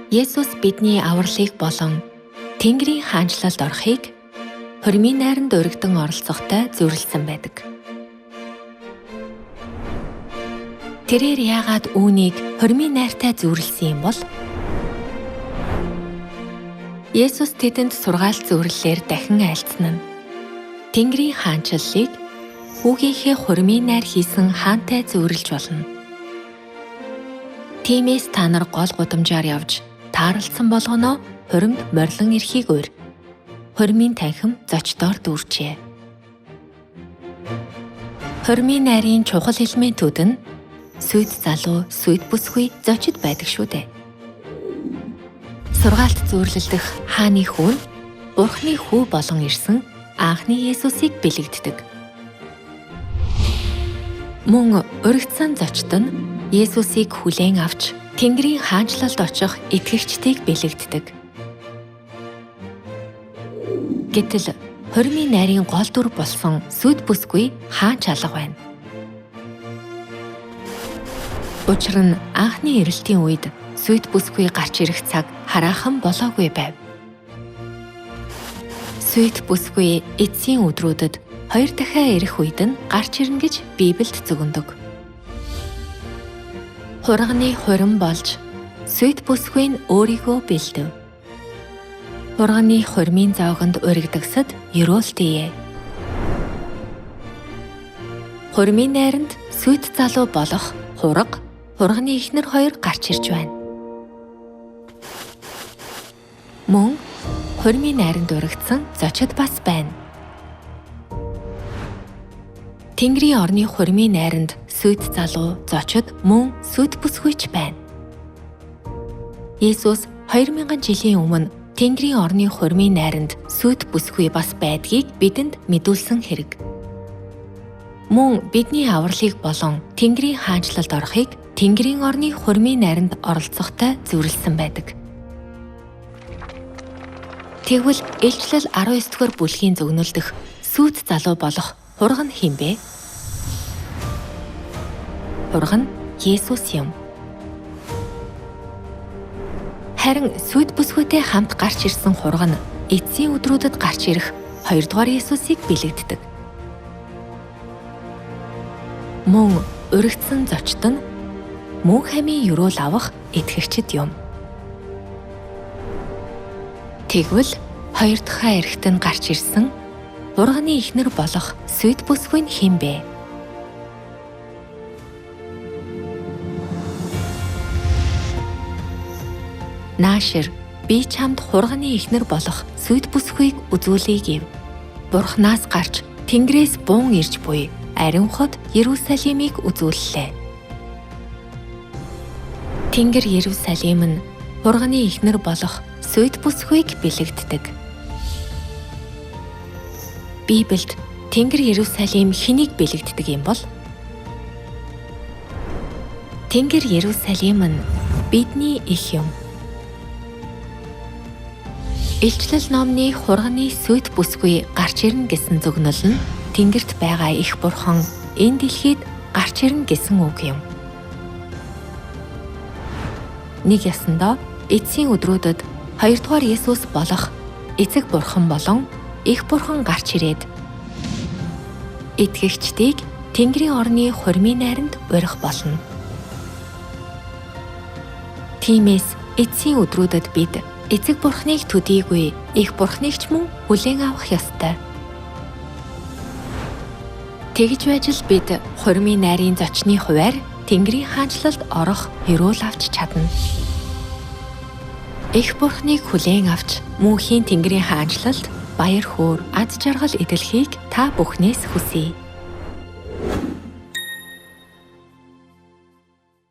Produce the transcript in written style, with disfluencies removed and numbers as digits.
Есүс бидний авралыг болон Тэнгэрийн хаанчлалд орохыг хормын найранд өргөдөн оролцохтой зөвлөсөн байдаг. Тэрээр яагаад үүнийг хормын найртай зөвлөсөн юм бол? Есүс тэдэнд сургаалт зөвлөлөөр дахин айлцсан нь Тэнгэрийн хаанчлалыг хүүгийнхээ хормын найр хийсэн хаантай зөвөрлж болно. Тиймээс та нар гол гудамжаар явж тааралцсан болгоно хоримд морлон эрхийг өөр. Хормын танхим зочдоор дүүрчээ. Хормын найрын чухал элементүүд нь сүйд залуу, сүйд бүсгүй зочид байдаг шүү дээ. Сургаалт зөвөрлөлдөх хааны хүү нь Бурхны хүү болон ирсэн анхны Есүсийг бэлэгддэг. Мөн өргөдсөн зочид нь Есүсийг хүлээн авч Тэнгэрийн хаанчлалд очих итгэгчдийг бэлэгддэг. Гэтэл хормын найрын гол дүр болсон сүйд бүсгүй хаанч алга байна. Учир нь анхны эрэлтийн үед сүйд бүсгүй гарч ирэх цаг хараахан болоогүй байв. Сүйд бүсгүй эцсийн өдрүүдэд 2 дахин ирэх үед нь гарч ирнэ гэж Библиэд зөвгөндөг. Хурганы хурим болж сүйд бүсгүй нь өөрийгөө бэлдэв. Хурганы хурмын зоогонд өргөдөгсөд ёроолтъя. Хурмын найранд сүйд залуу болох хурга, хурганы эхнэр хоёр гарч ирж байна. Мөн хурмын найранд өргөдсөн зочид бас байна. Тэнгэрийн орны хурмын найранд сүйд залуу, зочид мөн сүйд бүсгүйч байна. Есүс 2000 жилийн өмнө Тэнгэрийн орны хурмын найранд сүйд бүсгүй бас байдгийг бидэнд мэдүүлсэн хэрэг. Мөн бидний авралыг болон Тэнгэрийн хаанчлалд орохыг Тэнгэрийн орны хурмын найранд оролцохтой зөвлөсөн байдаг. Тэгвэл Илчлэл 19-р бүлгийн зөвнөлдөх сүйд залуу болох хурга нь хэн бэ? Хурга нь Есүс юм. Харин сүйд бүсгүйтэй хамт гарч ирсэн хурга нь эцсийн өдрүүдэд гарч ирэх 2 дугаар Есүсийг бэлэгддэг. Мөн өргөдсөн зочид нь мөн хамийн юруул авах итгэгчид юм. Тэгвэл 2 дахь эрэхт нь гарч ирсэн хурганы эхнэр болох сүйд бүсгүй нь хэн бэ? Наашир би чамд хурганы эхнэр болох сүйд бүсгүйг үзүүлэе гэв. Бурханаас гарч Тэнгэрээс буун ирж буй ариун хот Иерусалимыг үзүүллээ. Тэнгэр Иерусалим нь хурганы эхнэр болох сүйд бүсгүйг бэлэгддэг. Библиэд Тэнгэр Иерусалим хэнийг бэлэгддэг юм бол? Тэнгэр Иерусалим нь бидний их юм. Илчлэл номны хурганы сүйд бүсгүй гарч ирнэ гэсэн зөвнөл нь Тэнгэрт байгаа их бурхан энэ дэлхийд гарч ирнэ гэсэн үг юм. Нэг ясандаа эцсийн өдрүүдэд 2 дугаар Есүс болох эцэг бурхан болон их бурхан гарч ирээд итгэгчдийг Тэнгэрийн орны хурмын найранд урих болно. Тиймээс эцсийн өдрүүдэд бид эцэг бурхныг төдийгүй их бурхныг ч мөн хүлээн авах ёстой. Тэгж байж л бид хурмын найрын зочны хуваар Тэнгэрийн хаанчлалд орох ёроол авч чадна. Их бурхныг хүлээн авч мөнхийн Тэнгэрийн хаанчлалд баяр хөөр аз жаргал эдэлхийг та бүхнээс хүсье.